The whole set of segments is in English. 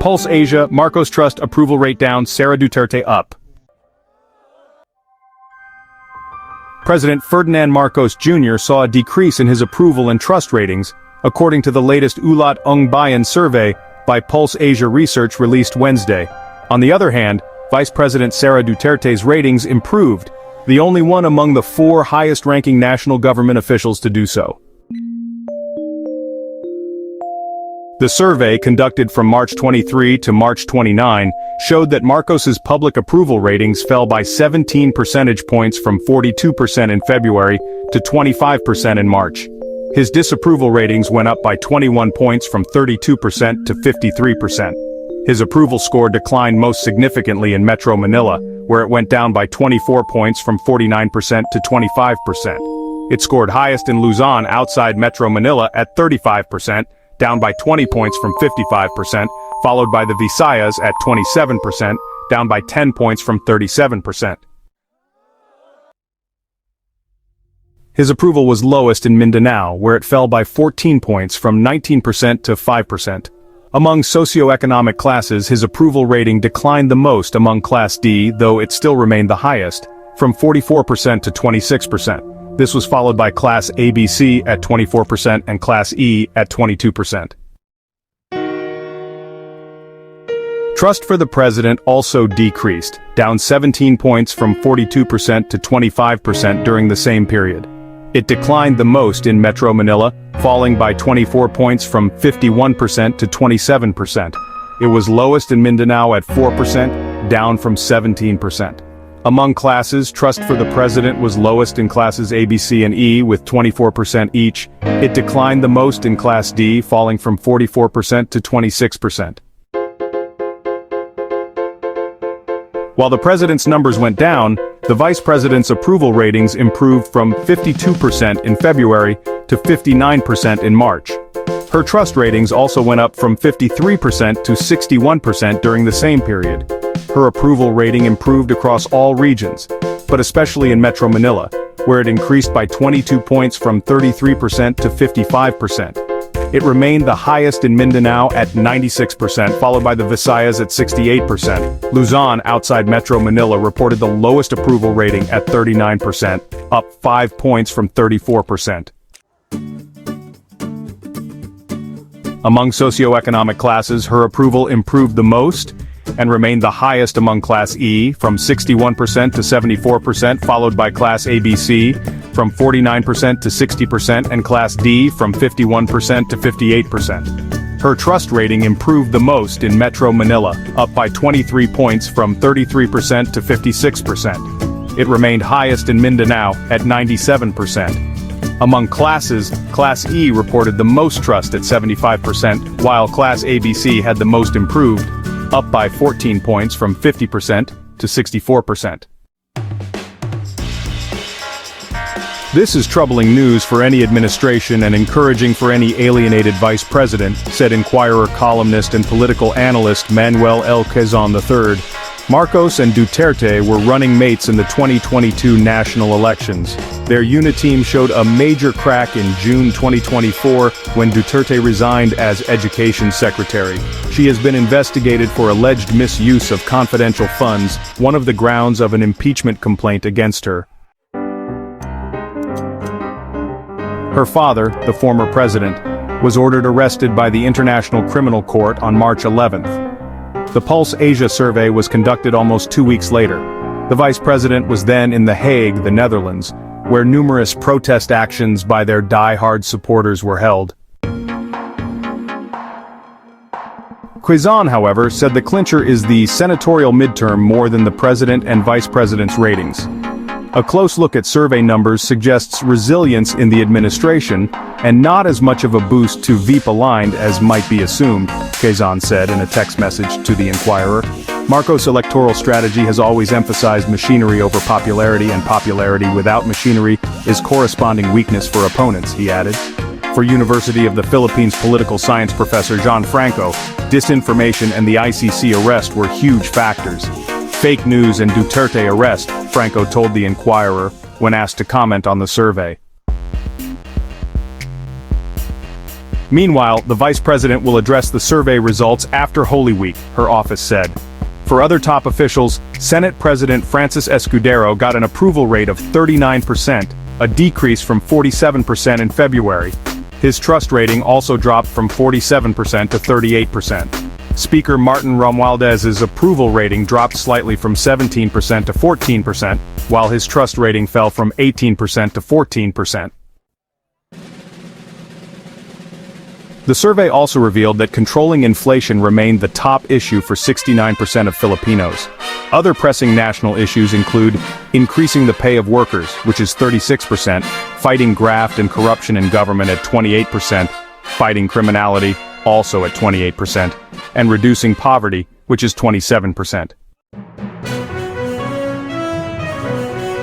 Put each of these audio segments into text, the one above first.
Pulse Asia, Marcos trust approval rate down, Sara Duterte up. President Ferdinand Marcos Jr. saw a decrease in his approval and trust ratings, according to the latest Ulat Ung Bayan survey by Pulse Asia Research released Wednesday. On the other hand, Vice President Sara Duterte's ratings improved, the only one among the 4 highest-ranking national government officials to do so. The survey, conducted from March 23 to March 29, showed that Marcos's public approval ratings fell by 17 percentage points from 42% in February to 25% in March. His disapproval ratings went up by 21 points from 32% to 53%. His approval score declined most significantly in Metro Manila, where it went down by 24 points from 49% to 25%. It scored highest in Luzon outside Metro Manila at 35%, down by 20 points from 55%, followed by the Visayas at 27%, down by 10 points from 37%. His approval was lowest in Mindanao, where it fell by 14 points from 19% to 5%. Among socioeconomic classes, his approval rating declined the most among Class D, though it still remained the highest, from 44% to 26%. This was followed by Class ABC at 24% and Class E at 22%. Trust for the president also decreased, down 17 points from 42% to 25% during the same period. It declined the most in Metro Manila, falling by 24 points from 51% to 27%. It was lowest in Mindanao at 4%, down from 17%. Among classes, trust for the president was lowest in classes A, B, C, and E with 24% each. It declined the most in Class D, falling from 44% to 26%. While the president's numbers went down, the vice president's approval ratings improved from 52% in February to 59% in March. Her trust ratings also went up from 53% to 61% during the same period. Her approval rating improved across all regions, but especially in Metro Manila, where it increased by 22 points from 33% to 55%. It remained the highest in Mindanao at 96%, followed by the Visayas at 68%. Luzon, outside Metro Manila, reported the lowest approval rating at 39%, up 5 points from 34%. Among socioeconomic classes, her approval improved the most and remained the highest among Class E, from 61% to 74%, followed by Class ABC, from 49% to 60%, and Class D, from 51% to 58%. Her trust rating improved the most in Metro Manila, up by 23 points from 33% to 56%. It remained highest in Mindanao at 97%. Among classes, Class E reported the most trust at 75%, while Class ABC had the most improved, up by 14 points from 50% to 64%. This is troubling news for any administration and encouraging for any alienated vice president, said Inquirer columnist and political analyst Manuel L. Quezon III. Marcos and Duterte were running mates in the 2022 national elections. Their uniteam showed a major crack in June 2024 when Duterte resigned as Education Secretary. She has been investigated for alleged misuse of confidential funds, one of the grounds of an impeachment complaint against her. Her father, the former president, was ordered arrested by the International Criminal Court on March 11th. The Pulse Asia survey was conducted almost 2 weeks later. The vice president was then in The Hague, the Netherlands, where numerous protest actions by their die-hard supporters were held. Quezon, however, said the clincher is the senatorial midterm more than the president and vice president's ratings. A close look at survey numbers suggests resilience in the administration, and not as much of a boost to Veep-aligned as might be assumed, Quezon said in a text message to the Inquirer. Marcos' electoral strategy has always emphasized machinery over popularity, and popularity without machinery is corresponding weakness for opponents, he added. For University of the Philippines political science professor Franco, disinformation and the ICC arrest were huge factors. Fake news and Duterte arrest, Franco told the Inquirer when asked to comment on the survey. Meanwhile, the vice president will address the survey results after Holy Week, her office said. For other top officials, Senate President Francis Escudero got an approval rate of 39%, a decrease from 47% in February. His trust rating also dropped from 47% to 38%. Speaker Martin Romualdez's approval rating dropped slightly from 17% to 14%, while his trust rating fell from 18% to 14%. The survey also revealed that controlling inflation remained the top issue for 69% of Filipinos. Other pressing national issues include increasing the pay of workers, which is 36%, fighting graft and corruption in government at 28%, fighting criminality, also at 28%, and reducing poverty, which is 27%.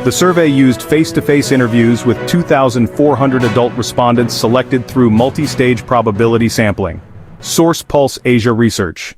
The survey used face-to-face interviews with 2,400 adult respondents selected through multi-stage probability sampling. Source: Pulse Asia Research.